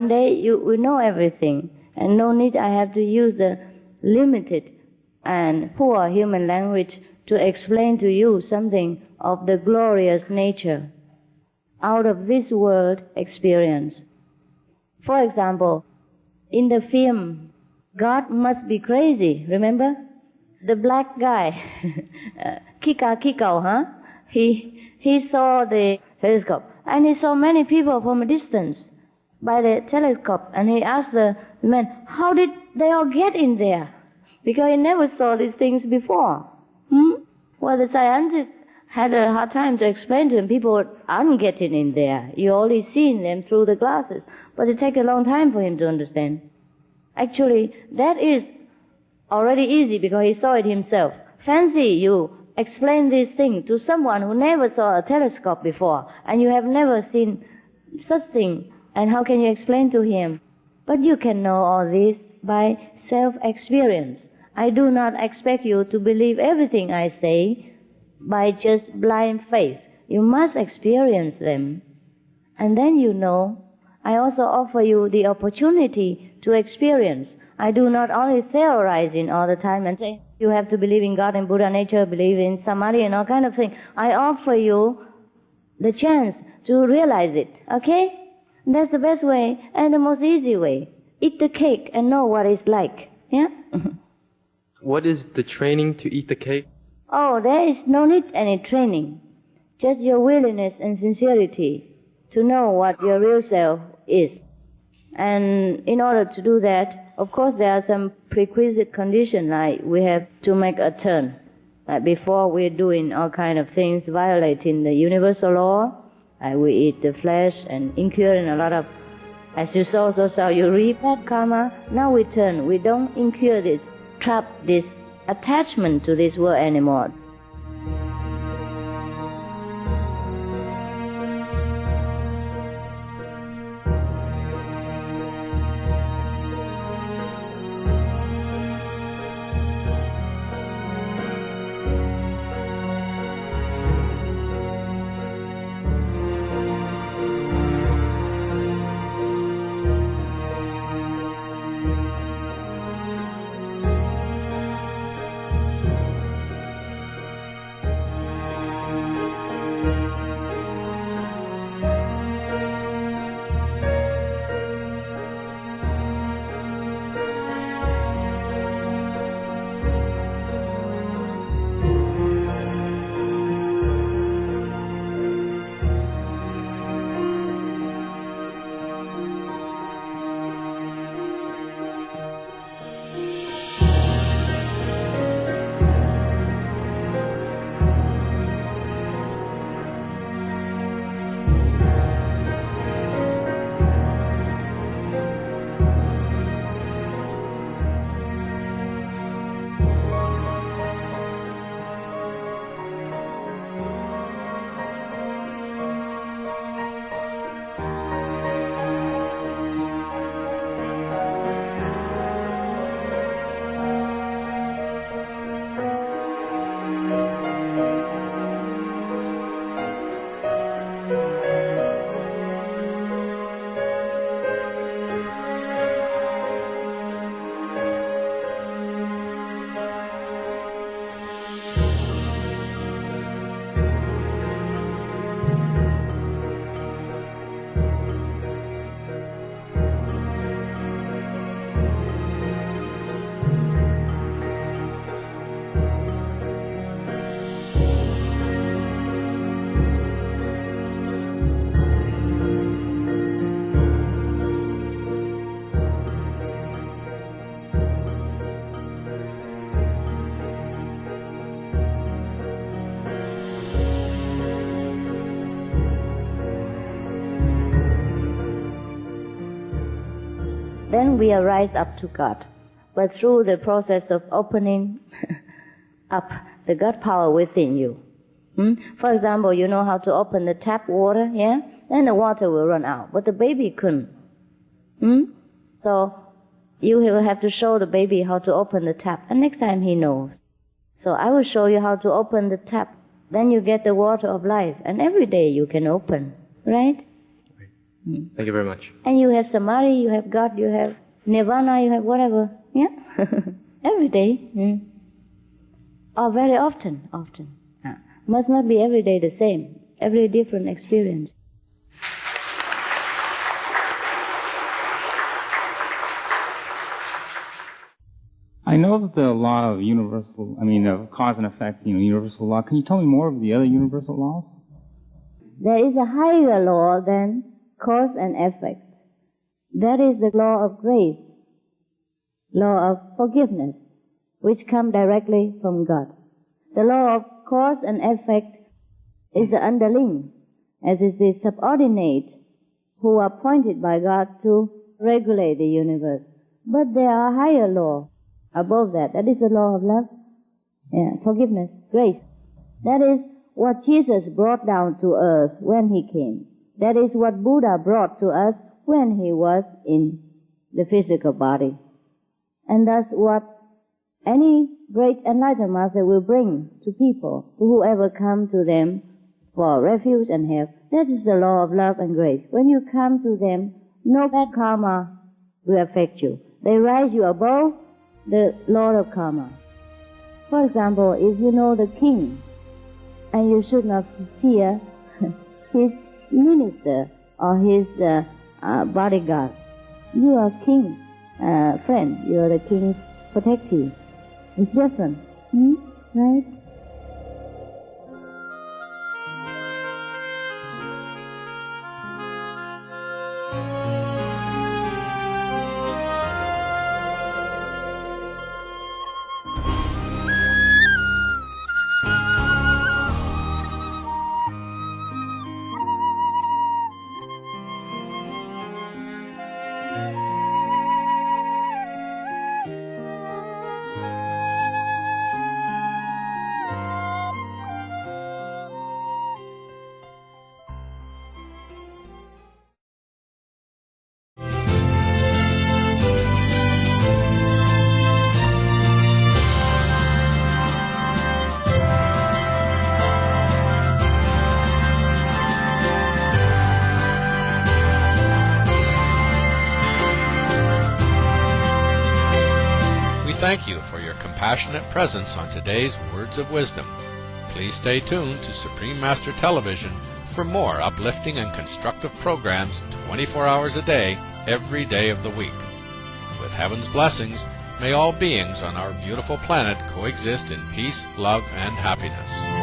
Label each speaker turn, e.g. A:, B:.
A: one day you will know everything, and no need I have to use the limited and poor human language to explain to you something of the glorious nature out of this world experience. For example, in the film, God must be crazy, remember? The black guy, Kikau, huh? He saw the telescope, and he saw many people from a distance by the telescope, and he asked the man, how did they all get in there? Because he never saw these things before. Well, the scientists had a hard time to explain to him, people aren't getting in there. You only seen them through the glasses. But it takes a long time for him to understand. Actually, that is already easy because he saw it himself. Fancy you explain this thing to someone who never saw a telescope before, and you have never seen such thing, and how can you explain to him? But you can know all this by self-experience. I do not expect you to believe everything I say by just blind faith. You must experience them. And then you know. I also offer you the opportunity to experience. I do not only theorizing all the time and say, you have to believe in God and Buddha nature, believe in Samadhi and all kind of thing. I offer you the chance to realize it, okay? That's the best way and the most easy way. Eat the cake and know what it's like, yeah?
B: What is the training to eat the cake?
A: Oh, there is no need any training. Just your willingness and sincerity to know what your real self is. And in order to do that, of course there are some prerequisite conditions, like we have to make a turn. Like before we're doing all kind of things violating the universal law, like we eat the flesh and incurring a lot of, as you sow, so shall you reap, that karma. Now we turn, we don't incur this trap, this attachment to this world anymore. Then we arise up to God, but through the process of opening up the God power within you. For example, you know how to open the tap water, yeah? Then the water will run out, but the baby couldn't. So you will have to show the baby how to open the tap, and next time he knows. So I will show you how to open the tap. Then you get the water of life, and every day you can open, right?
B: Thank you very much.
A: And you have samadhi, you have God, you have nirvana, you have whatever. Yeah? Every day. Or very often. Must not be every day the same. Every different experience.
C: I know that the law of of cause and effect, universal law. Can you tell me more of the other universal laws?
A: There is a higher law than cause and effect. That is the law of grace, law of forgiveness, which come directly from God. The law of cause and effect is the underling, as is the subordinate who are appointed by God to regulate the universe. But there are higher laws above that. That is the law of love, forgiveness, grace. That is what Jesus brought down to earth when he came. That is what Buddha brought to us when he was in the physical body. And that's what any great enlightened master will bring to people, to whoever come to them for refuge and help. That is the law of love and grace. When you come to them, no bad karma will affect you. They rise you above the Lord of Karma. For example, if you know the king, and you should not fear his minister or his bodyguard. You are king friend. You are the king's protectee. It's different. Right?
D: Thank you for your compassionate presence on today's Words of Wisdom. Please stay tuned to Supreme Master Television for more uplifting and constructive programs 24 hours a day, every day of the week. With heaven's blessings, may all beings on our beautiful planet coexist in peace, love, and happiness.